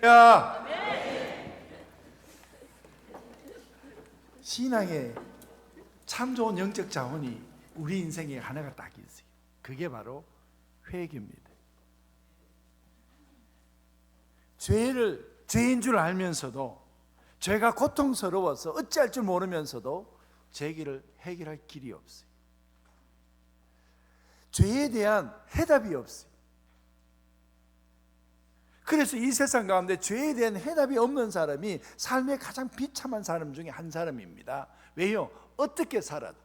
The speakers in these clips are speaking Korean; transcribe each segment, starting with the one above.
할렐루야. 신앙의 참 좋은 영적 자원이 우리 인생에 하나가 딱 있어요. 그게 바로 회개입니다. 죄인 줄 알면서도, 죄가 고통스러워서 어찌할 줄 모르면서도 죄를 해결할 길이 없어요. 죄에 대한 해답이 없어요. 그래서 이 세상 가운데 죄에 대한 해답이 없는 사람이 삶의 가장 비참한 사람 중에 한 사람입니다. 왜요? 어떻게 살아도,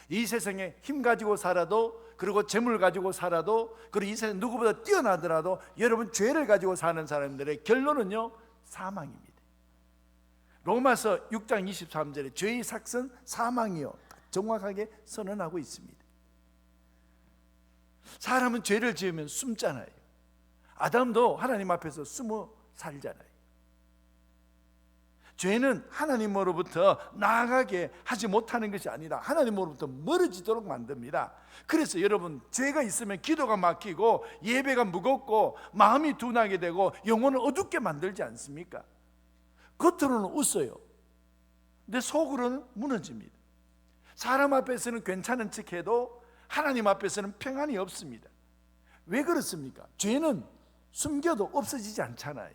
이 세상에 힘 가지고 살아도, 그리고 재물 가지고 살아도, 그리고 이 세상 누구보다 뛰어나더라도 여러분 죄를 가지고 사는 사람들의 결론은요, 사망입니다. 로마서 6장 23절에 죄의 삭은 사망이요, 정확하게 선언하고 있습니다. 사람은 죄를 지으면 숨잖아요. 아담도 하나님 앞에서 숨어 살잖아요. 죄는 하나님으로부터 나아가게 하지 못하는 것이 아니라 하나님으로부터 멀어지도록 만듭니다. 그래서 여러분, 죄가 있으면 기도가 막히고 예배가 무겁고 마음이 둔하게 되고 영혼을 어둡게 만들지 않습니까? 겉으로는 웃어요. 근데 속으로는 무너집니다. 사람 앞에서는 괜찮은 척해도 하나님 앞에서는 평안이 없습니다. 왜 그렇습니까? 죄는 숨겨도 없어지지 않잖아요.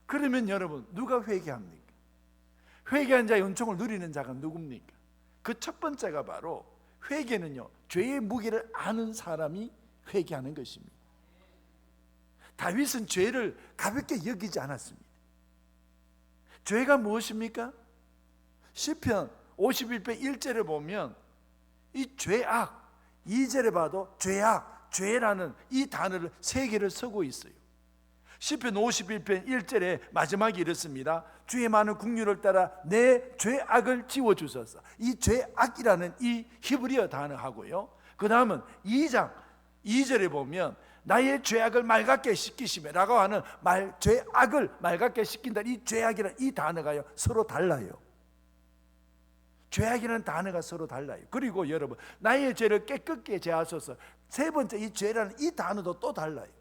그러면 여러분, 누가 회개합니까? 회개한 자의 은총을 누리는 자가 누굽니까? 그 첫 번째가 바로, 회개는요, 죄의 무게를 아는 사람이 회개하는 것입니다. 다윗은 죄를 가볍게 여기지 않았습니다. 죄가 무엇입니까? 시편 51편 1절에 보면 이 죄악, 2절에 봐도 죄악, 죄라는 이 단어를 세 개를 쓰고 있어요. 시편 51편 1절에 마지막에 이렇습니다. 주의 많은 국률을 따라 내 죄악을 지워주소서. 이 죄악이라는 이 히브리어 단어하고요, 그 다음은 2장 2절에 보면 나의 죄악을 맑게 씻기시며 라고 하는 죄악을 맑게 씻긴다. 이 죄악이라는 이 단어가요, 서로 달라요. 죄악이라는 단어가 서로 달라요. 그리고 여러분, 나의 죄를 깨끗게 제하소서. 세 번째, 이 죄라는 이 단어도 또 달라요.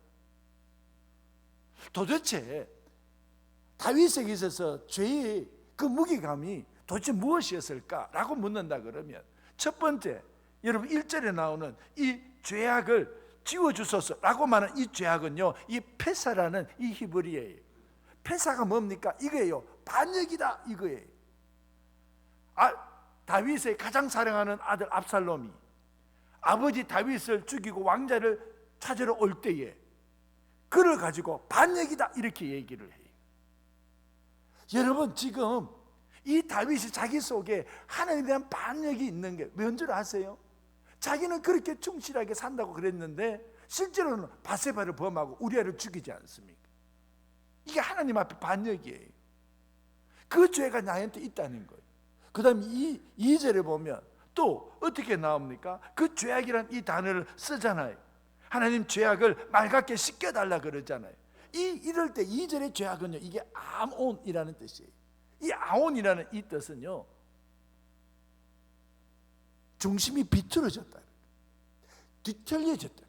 도대체 다윗에게 있어서 죄의 그 무게감이 도대체 무엇이었을까라고 묻는다 그러면, 첫 번째, 여러분 1절에 나오는 이 죄악을 지워주소서라고 말하는 이 죄악은요, 이 페사라는 이 히브리어예요. 페사가 뭡니까? 이거예요. 반역이다, 이거예요. 다윗의 가장 사랑하는 아들 압살롬이 아버지 다윗을 죽이고 왕자를 찾으러 올 때에 그를 가지고 반역이다, 이렇게 얘기를 해요. 여러분, 지금 이 다윗이 자기 속에 하나님에 대한 반역이 있는 게 뭔 줄 아세요? 자기는 그렇게 충실하게 산다고 그랬는데 실제로는 바세바를 범하고 우리아를 죽이지 않습니까? 이게 하나님 앞에 반역이에요. 그 죄가 나한테 있다는 거예요. 그 다음에 2절에 보면 또 어떻게 나옵니까? 그 죄악이란 이 단어를 쓰잖아요. 하나님 죄악을 맑게 씻겨달라 그러잖아요. 이럴 때 2절의 죄악은요, 이게 아몬이라는 뜻이에요. 이 아몬이라는 이 뜻은요, 중심이 비틀어졌다, 뒤틀려졌다.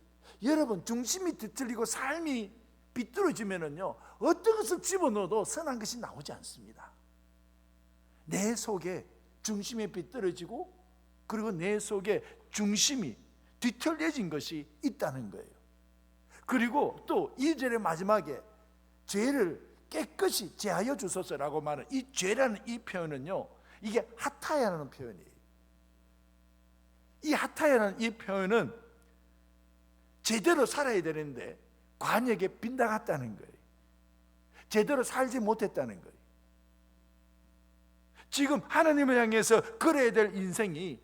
여러분, 중심이 뒤틀리고 삶이 비틀어지면은요, 어떤 것을 집어넣어도 선한 것이 나오지 않습니다. 내 속에 중심이 비틀어지고, 그리고 내 속에 중심이 뒤틀려진 것이 있다는 거예요. 그리고 또 2절의 마지막에 죄를 깨끗이 제하여 주소서라고 말하는 이 죄라는 이 표현은요, 이게 하타야라는 표현이에요. 이 하타야라는 이 표현은 제대로 살아야 되는데 관역에 빗나갔다는 거예요. 제대로 살지 못했다는 거예요. 지금 하나님을 향해서 걸어야 될 인생이,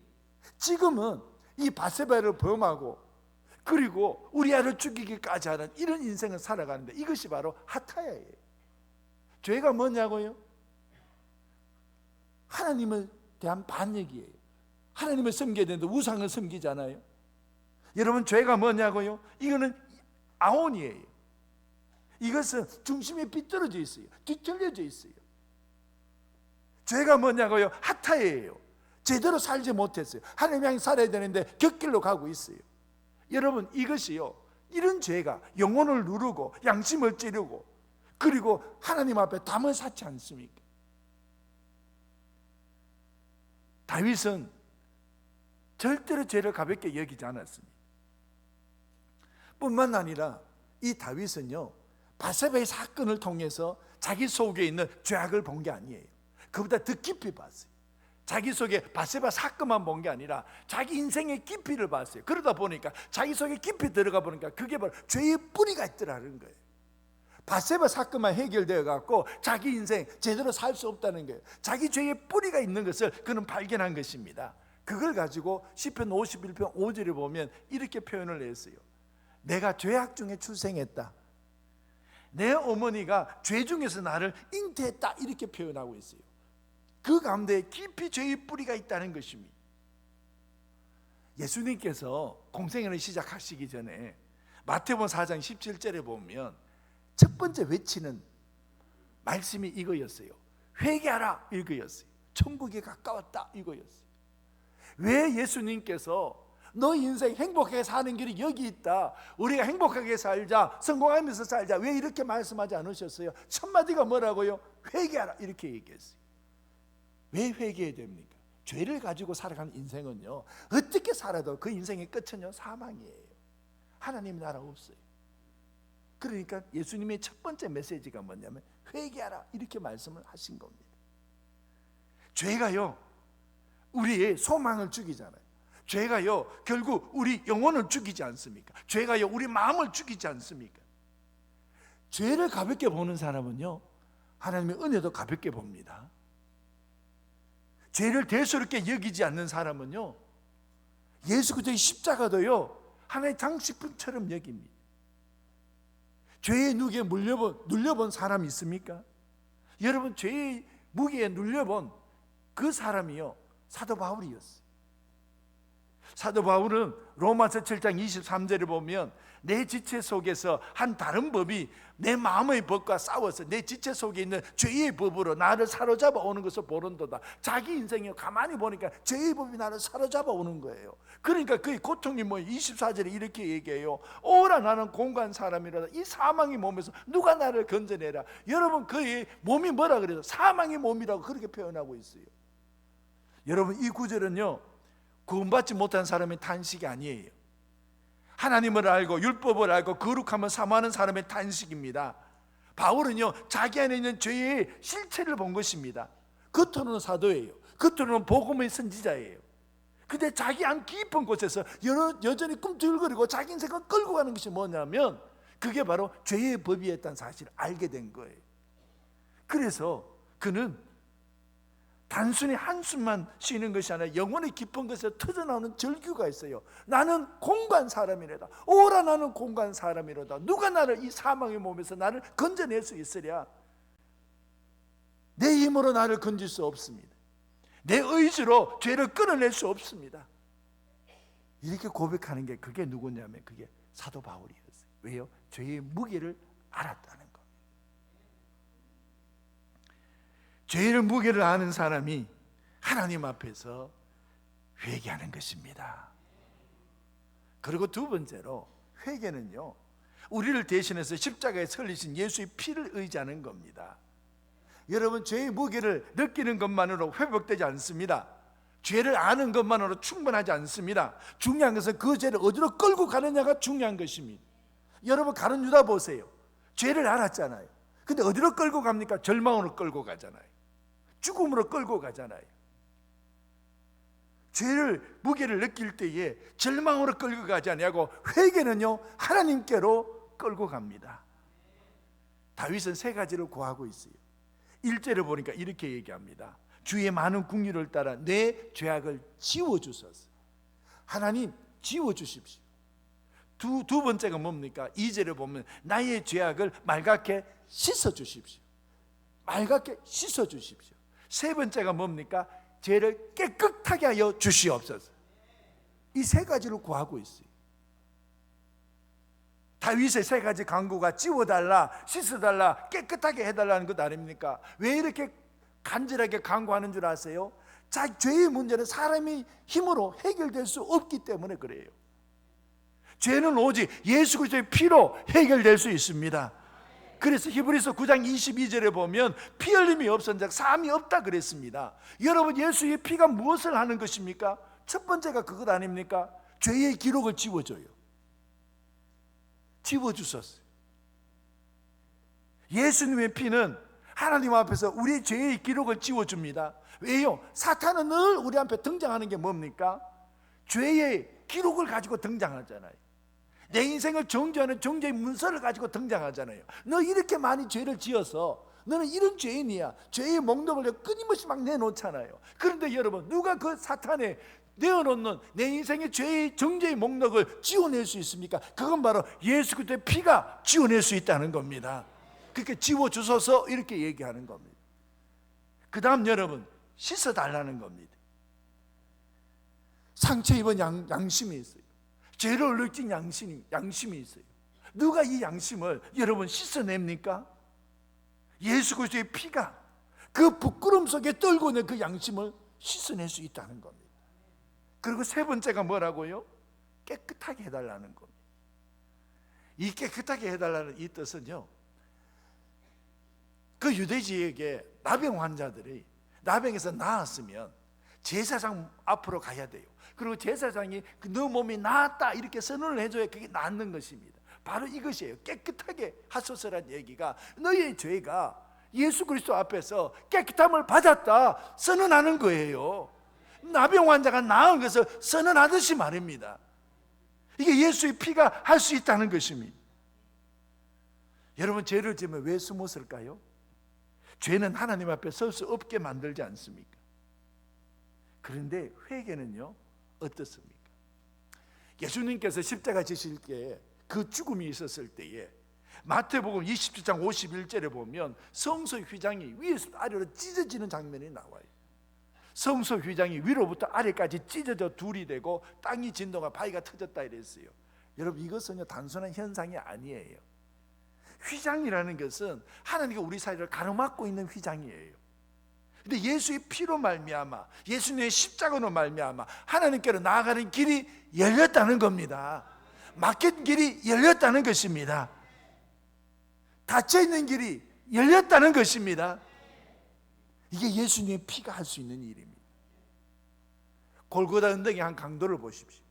지금은 이 바세바를 범하고 그리고 우리아를 죽이기까지 하는 이런 인생을 살아가는데, 이것이 바로 하타야예요. 죄가 뭐냐고요? 하나님에 대한 반역이에요. 하나님을 섬겨야 되는데 우상을 섬기잖아요. 여러분, 죄가 뭐냐고요? 이거는 아온이에요. 이것은 중심이 비뚤어져 있어요. 뒤틀려져 있어요. 죄가 뭐냐고요? 하타예요. 제대로 살지 못했어요. 하나님 향해 살아야 되는데 곁길로 가고 있어요. 여러분, 이것이요, 이런 죄가 영혼을 누르고 양심을 찌르고 그리고 하나님 앞에 담을 쌓지 않습니까? 다윗은 절대로 죄를 가볍게 여기지 않았습니다. 뿐만 아니라 이 다윗은요, 바세바의 사건을 통해서 자기 속에 있는 죄악을 본 게 아니에요. 그보다 더 깊이 봤어요. 자기 속에 바세바 사건만 본 게 아니라 자기 인생의 깊이를 봤어요. 그러다 보니까 자기 속에 깊이 들어가 보니까 그게 바로 죄의 뿌리가 있더라는 거예요. 바세바 사건만 해결되어 갖고 자기 인생 제대로 살 수 없다는 거예요. 자기 죄의 뿌리가 있는 것을 그는 발견한 것입니다. 그걸 가지고 시편 51편 5절에 보면 이렇게 표현을 했어요. 내가 죄악 중에 출생했다. 내 어머니가 죄 중에서 나를 잉태했다. 이렇게 표현하고 있어요. 그 가운데 깊이 죄의 뿌리가 있다는 것입니다. 예수님께서 공생애를 시작하시기 전에 마태복음 4장 17절에 보면 첫 번째 외치는 말씀이 이거였어요. 회개하라, 이거였어요. 천국이 가까웠다, 이거였어요. 왜 예수님께서 너 인생 행복하게 사는 길이 여기 있다, 우리가 행복하게 살자, 성공하면서 살자, 왜 이렇게 말씀하지 않으셨어요? 첫 마디가 뭐라고요? 회개하라, 이렇게 얘기했어요. 왜 회개해야 됩니까? 죄를 가지고 살아가는 인생은요, 어떻게 살아도 그 인생의 끝은요, 사망이에요. 하나님 나라 없어요. 그러니까 예수님의 첫 번째 메시지가 뭐냐면 회개하라, 이렇게 말씀을 하신 겁니다. 죄가요, 우리의 소망을 죽이잖아요. 죄가요, 결국 우리 영혼을 죽이지 않습니까? 죄가요, 우리 마음을 죽이지 않습니까? 죄를 가볍게 보는 사람은요, 하나님의 은혜도 가볍게 봅니다. 죄를 대수롭게 여기지 않는 사람은요, 예수 그리스도의 십자가도요, 하나의 장식품처럼 여깁니다. 죄의 누기에 눌려본 사람이 있습니까? 여러분, 죄의 무게에 눌려본 그 사람이요, 사도 바울이었어요. 사도 바울은 로마서 7장 23절에 보면 내 지체 속에서 한 다른 법이 내 마음의 법과 싸워서 내 지체 속에 있는 죄의 법으로 나를 사로잡아 오는 것을 보는도다. 자기 인생에 가만히 보니까 죄의 법이 나를 사로잡아 오는 거예요. 그러니까 그의 고통이 뭐 24절에 이렇게 얘기해요. 오라 나는 공고한 사람이라다. 이 사망의 몸에서 누가 나를 건져내라. 여러분, 그의 몸이 뭐라 그래요? 사망의 몸이라고 그렇게 표현하고 있어요. 여러분, 이 구절은요, 구원받지 못한 사람의 탄식이 아니에요. 하나님을 알고 율법을 알고 거룩함을 사모하는 사람의 탄식입니다. 바울은요, 자기 안에 있는 죄의 실체를 본 것입니다. 겉으로는 사도예요. 겉으로는 복음의 선지자예요. 근데 자기 안 깊은 곳에서 여전히 꿈틀거리고 자기 인생을 끌고 가는 것이 뭐냐면 그게 바로 죄의 법이었다는 사실을 알게 된 거예요. 그래서 그는 단순히 한숨만 쉬는 것이 아니라 영혼의 깊은 것에서 터져나오는 절규가 있어요. 나는 공고한 사람이로다. 오라 나는 공고한 사람이로다. 누가 나를 이 사망의 몸에서 나를 건져낼 수 있으랴. 내 힘으로 나를 건질 수 없습니다. 내 의지로 죄를 끊어낼 수 없습니다. 이렇게 고백하는 게 그게 누구냐면 그게 사도 바울이었어요. 왜요? 죄의 무게를 알았다는 겁니다. 죄의 무게를 아는 사람이 하나님 앞에서 회개하는 것입니다. 그리고 두 번째로 회개는요, 우리를 대신해서 십자가에 설리신 예수의 피를 의지하는 겁니다. 여러분, 죄의 무게를 느끼는 것만으로 회복되지 않습니다. 죄를 아는 것만으로 충분하지 않습니다. 중요한 것은 그 죄를 어디로 끌고 가느냐가 중요한 것입니다. 여러분, 가룟 유다 보세요. 죄를 알았잖아요. 근데 어디로 끌고 갑니까? 절망으로 끌고 가잖아요. 죽음으로 끌고 가잖아요. 죄를 무게를 느낄 때에 절망으로 끌고 가지 아니하고 회개는요, 하나님께로 끌고 갑니다. 다윗은 세 가지를 구하고 있어요. 1절을 보니까 이렇게 얘기합니다. 주의 많은 긍휼을 따라 내 죄악을 지워주소서. 하나님, 지워주십시오. 두 번째가 뭡니까? 2절에 보면 나의 죄악을 맑게 씻어주십시오. 맑게 씻어주십시오. 세 번째가 뭡니까? 죄를 깨끗하게 하여 주시옵소서. 이 세 가지를 구하고 있어요. 다윗의 세 가지 간구가 지워달라, 씻어달라, 깨끗하게 해달라는 것 아닙니까? 왜 이렇게 간절하게 간구하는 줄 아세요? 죄의 문제는 사람의 힘으로 해결될 수 없기 때문에 그래요. 죄는 오직 예수 그리스도의 피로 해결될 수 있습니다. 그래서 히브리서 9장 22절에 보면 피 흘림이 없은 자 사함이 없다 그랬습니다. 여러분, 예수의 피가 무엇을 하는 것입니까? 첫 번째가 그것 아닙니까? 죄의 기록을 지워줘요. 지워주셨어요. 예수님의 피는 하나님 앞에서 우리의 죄의 기록을 지워줍니다. 왜요? 사탄은 늘 우리 앞에 등장하는 게 뭡니까? 죄의 기록을 가지고 등장하잖아요. 내 인생을 정죄하는 정죄의 문서를 가지고 등장하잖아요. 너 이렇게 많이 죄를 지어서 너는 이런 죄인이야. 죄의 목록을 끊임없이 막 내놓잖아요. 그런데 여러분, 누가 그 사탄에 내어놓는 내 인생의 죄의 정죄의 목록을 지워낼 수 있습니까? 그건 바로 예수 그리스도의 피가 지워낼 수 있다는 겁니다. 그렇게 지워주셔서 이렇게 얘기하는 겁니다. 그 다음 여러분, 씻어달라는 겁니다. 상처 입은 양심이 있어요. 죄를 느낀 양심이 있어요. 누가 이 양심을 여러분 씻어냅니까? 예수 그리스도의 피가 그 부끄럼 속에 떨고 있는 그 양심을 씻어낼 수 있다는 겁니다. 그리고 세 번째가 뭐라고요? 깨끗하게 해달라는 겁니다. 이 깨끗하게 해달라는 이 뜻은요, 그 유대지역의 나병 환자들이 나병에서 나았으면 제사장 앞으로 가야 돼요. 그리고 제사장이 너 몸이 나았다 이렇게 선언을 해줘야 그게 낫는 것입니다. 바로 이것이에요. 깨끗하게 하소서란 얘기가 너희의 죄가 예수 그리스도 앞에서 깨끗함을 받았다 선언하는 거예요. 나병 환자가 나은 것을 선언하듯이 말입니다. 이게 예수의 피가 할 수 있다는 것입니다. 여러분, 죄를 지으면 왜 숨었을까요? 죄는 하나님 앞에 설 수 없게 만들지 않습니까? 그런데 회개는요 어떻습니까? 예수님께서 십자가 지실 때 그 죽음이 있었을 때에 마태복음 27장 51절에 보면 성소 휘장이 위에서 아래로 찢어지는 장면이 나와요. 성소 휘장이 위로부터 아래까지 찢어져 둘이 되고 땅이 진동하고 바위가 터졌다 이랬어요. 여러분, 이것은요 단순한 현상이 아니에요. 휘장이라는 것은 하나님과 우리 사이를 가로막고 있는 휘장이에요. 근데 예수의 피로 말미암아, 예수님의 십자가로 말미암아 하나님께로 나아가는 길이 열렸다는 겁니다. 막힌 길이 열렸다는 것입니다. 닫혀있는 길이 열렸다는 것입니다. 이게 예수님의 피가 할 수 있는 일입니다. 골고다 언덕의 한 강도를 보십시오.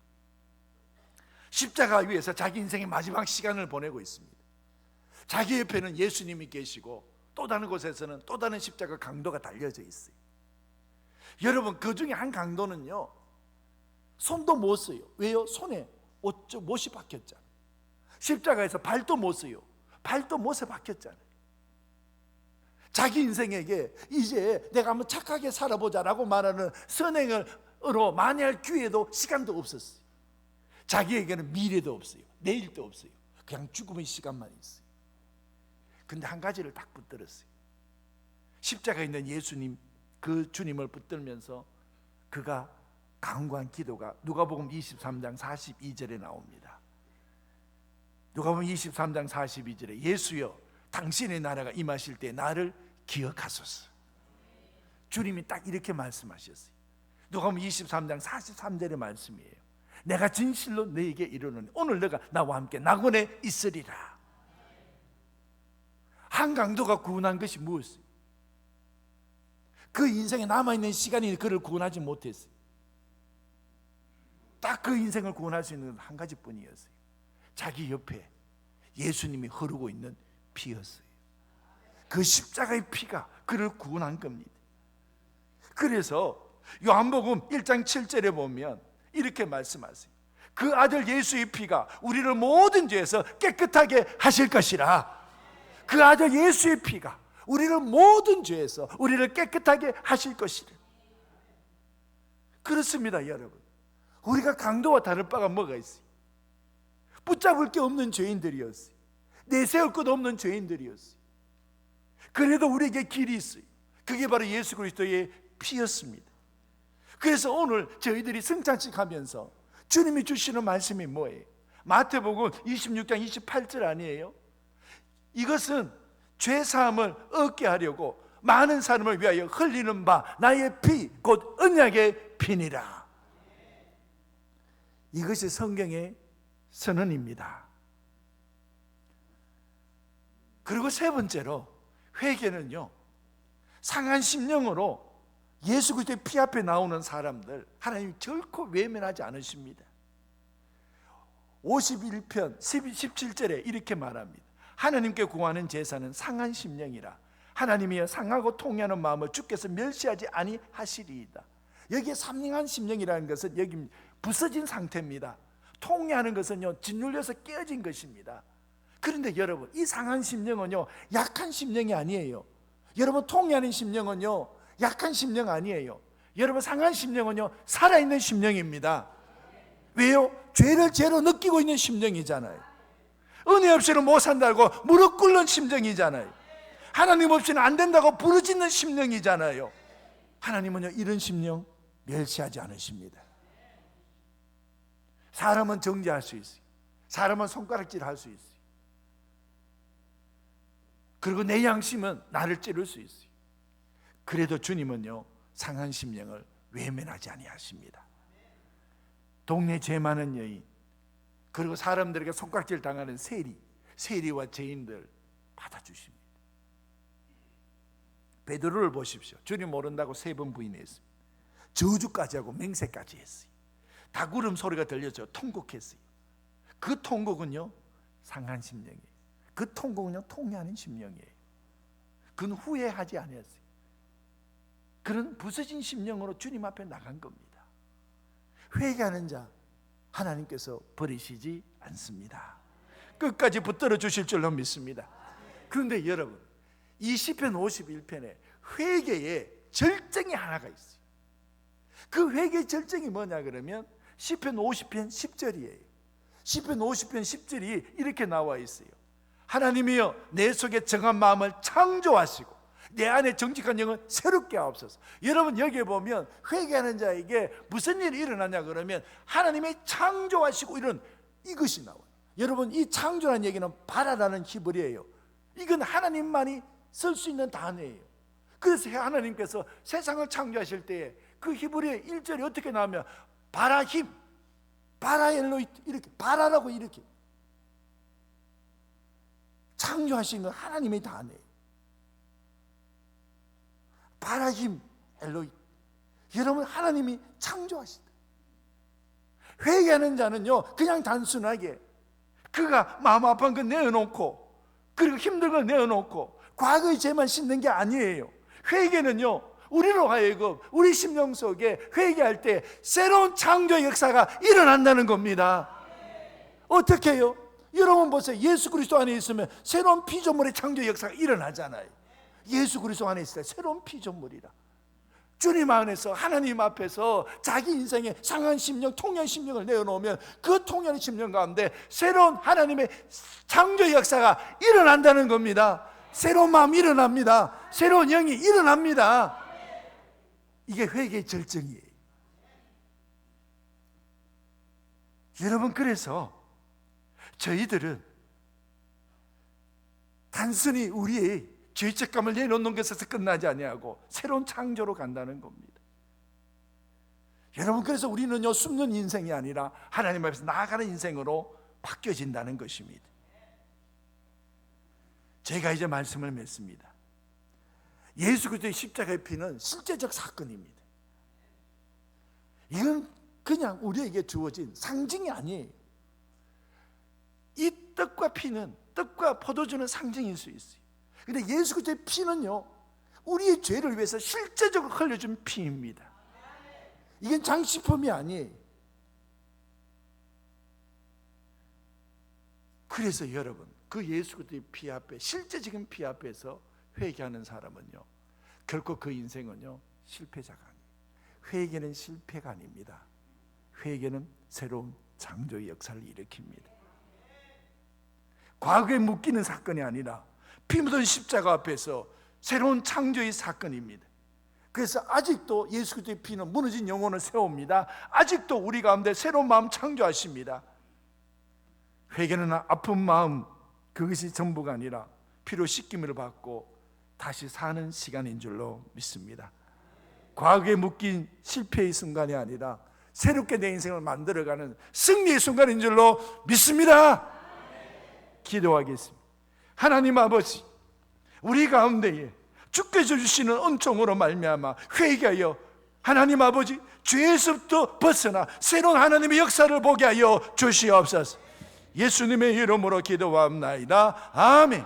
십자가 위에서 자기 인생의 마지막 시간을 보내고 있습니다. 자기 옆에는 예수님이 계시고 또 다른 곳에서는 또 다른 십자가 강도가 달려져 있어요. 여러분, 그 중에 한 강도는요 손도 못 써요. 왜요? 손에 못이 박혔잖아요. 십자가에서 발도 못 써요. 발도 못에 박혔잖아요. 자기 인생에게 이제 내가 한번 착하게 살아보자라고 말하는 선행으로 만회할 기회도 시간도 없었어요. 자기에게는 미래도 없어요. 내일도 없어요. 그냥 죽음의 시간만 있어요. 근데 한 가지를 딱 붙들었어요. 십자가에 있는 예수님, 그 주님을 붙들면서 그가 간구한 기도가 누가복음 23장 42절에 나옵니다. 누가복음 23장 42절에 예수여 당신의 나라가 임하실 때 나를 기억하소서. 주님이 딱 이렇게 말씀하셨어요. 누가복음 23장 43절의 말씀이에요. 내가 진실로 너에게 이르노니 오늘 너가 나와 함께 낙원에 있으리라. 한 강도가 구원한 것이 무엇이에요? 그 인생에 남아있는 시간이 그를 구원하지 못했어요. 딱 그 인생을 구원할 수 있는 건 한 가지뿐이었어요. 자기 옆에 예수님이 흐르고 있는 피였어요. 그 십자가의 피가 그를 구원한 겁니다. 그래서 요한복음 1장 7절에 보면 이렇게 말씀하세요. 그 아들 예수의 피가 우리를 모든 죄에서 깨끗하게 하실 것이라. 그 아들 예수의 피가 우리를 모든 죄에서 우리를 깨끗하게 하실 것이라. 그렇습니다, 여러분. 우리가 강도와 다를 바가 뭐가 있어요? 붙잡을 게 없는 죄인들이었어요. 내세울 것 없는 죄인들이었어요. 그래도 우리에게 길이 있어요. 그게 바로 예수 그리스도의 피였습니다. 그래서 오늘 저희들이 승찬식 하면서 주님이 주시는 말씀이 뭐예요? 마태복음 26장 28절 아니에요? 이것은 죄사함을 얻게 하려고 많은 사람을 위하여 흘리는 바 나의 피 곧 언약의 피니라. 이것이 성경의 선언입니다. 그리고 세 번째로 회개는요, 상한 심령으로 예수 그리스도의 피 앞에 나오는 사람들 하나님이 결코 외면하지 않으십니다. 51편 17절에 이렇게 말합니다. 하나님께 구하는 제사는 상한 심령이라. 하나님이여 상하고 통회하는 마음을 주께서 멸시하지 아니하시리이다. 여기에 상한 심령이라는 것은 여기 부서진 상태입니다. 통회하는 것은요, 짓눌려서 깨어진 것입니다. 그런데 여러분, 이 상한 심령은요, 약한 심령이 아니에요. 여러분, 통회하는 심령은요, 약한 심령 아니에요. 여러분, 상한 심령은요, 살아있는 심령입니다. 왜요? 죄를 죄로 느끼고 있는 심령이잖아요. 은혜 없이는 못 산다고 무릎 꿇는 심령이잖아요. 하나님 없이는 안 된다고 부르짖는 심령이잖아요. 하나님은요, 이런 심령 멸시하지 않으십니다. 사람은 정죄할 수 있어요. 사람은 손가락질 할 수 있어요. 그리고 내 양심은 나를 찌를 수 있어요. 그래도 주님은요, 상한 심령을 외면하지 아니하십니다. 동네 죄 많은 여인, 그리고 사람들에게 손가락질 당하는 세리와 죄인들 받아주십니다. 베드로를 보십시오. 주님 모른다고 3번 부인했습니다. 저주까지 하고 맹세까지 했어요. 닭울음 소리가 들려서 통곡했어요. 그 통곡은요, 상한 심령이에요. 그 통곡은요, 통회하는 심령이에요. 그는 후회하지 않았어요. 그는 부서진 심령으로 주님 앞에 나간 겁니다. 회개하는 자 하나님께서 버리시지 않습니다. 끝까지 붙들어 주실 줄로 믿습니다. 그런데 여러분, 이 시편 51편에 회개의 절정이 하나가 있어요. 그 회개의 절정이 뭐냐 그러면 시편 50편 10절이에요. 시편 50편 10절이 이렇게 나와 있어요. 하나님이여 내 속에 정한 마음을 창조하시고 내 안에 정직한 영을 새롭게 하옵소서. 여러분, 여기에 보면 회개하는 자에게 무슨 일이 일어나냐 그러면 하나님이 창조하시고 이런 이것이 나와요. 여러분, 이 창조라는 얘기는 바라라는 히브리예요. 이건 하나님만이 쓸 수 있는 단어예요. 그래서 하나님께서 세상을 창조하실 때에 그 히브리의 1절이 어떻게 나오면 바라힘, 바라엘로이, 이렇게 바라라고 이렇게 창조하신 건 하나님의 단어예요. 바라힘 엘로이. 여러분, 하나님이 창조하시다. 회개하는 자는요, 그냥 단순하게 그가 마음 아픈 거 내어놓고, 그리고 힘든 거 내어놓고 과거의 죄만 씻는 게 아니에요. 회개는요, 우리로 하여금 우리 심령 속에 회개할 때 새로운 창조의 역사가 일어난다는 겁니다. 어떻게 해요? 여러분 보세요. 예수 그리스도 안에 있으면 새로운 피조물의 창조의 역사가 일어나잖아요. 예수 그리스도 안에 있을 때 새로운 피조물이라. 주님 안에서 하나님 앞에서 자기 인생의 상한 심령, 통한 심령을 내어놓으면 그 통한 심령 가운데 새로운 하나님의 창조의 역사가 일어난다는 겁니다. 새로운 마음이 일어납니다. 새로운 영이 일어납니다. 이게 회개의 절정이에요. 여러분, 그래서 저희들은 단순히 우리의 죄책감을 내놓는 것에서 끝나지 아니하고 새로운 창조로 간다는 겁니다. 여러분, 그래서 우리는요, 숨는 인생이 아니라 하나님 앞에서 나아가는 인생으로 바뀌어진다는 것입니다. 제가 이제 말씀을 맺습니다. 예수 그리스도의 십자가의 피는 실제적 사건입니다. 이건 그냥 우리에게 주어진 상징이 아니에요. 이 떡과 피는, 떡과 포도주는 상징일 수 있어요. 근데 예수 그리스도의 피는요, 우리의 죄를 위해서 실제적으로 흘려준 피입니다. 이건 장식품이 아니에요. 그래서 여러분, 그 예수 그리스도의 피 앞에, 실제적인 피 앞에서 회개하는 사람은요, 결코 그 인생은요, 실패자가 아니에요. 회개는 실패가 아닙니다. 회개는 새로운 창조의 역사를 일으킵니다. 과거에 묶이는 사건이 아니라 피 묻은 십자가 앞에서 새로운 창조의 사건입니다. 그래서 아직도 예수 그리스도의 피는 무너진 영혼을 세웁니다. 아직도 우리 가운데 새로운 마음 창조하십니다. 회개는 아픈 마음, 그것이 전부가 아니라 피로 씻김을 받고 다시 사는 시간인 줄로 믿습니다. 과거에 묶인 실패의 순간이 아니라 새롭게 내 인생을 만들어가는 승리의 순간인 줄로 믿습니다. 기도하겠습니다. 하나님 아버지, 우리 가운데에 주께서 주시는 은총으로 말미암아 회개하여 하나님 아버지 죄에서부터 벗어나 새로운 하나님의 역사를 보게 하여 주시옵소서. 예수님의 이름으로 기도합나이다. 아멘.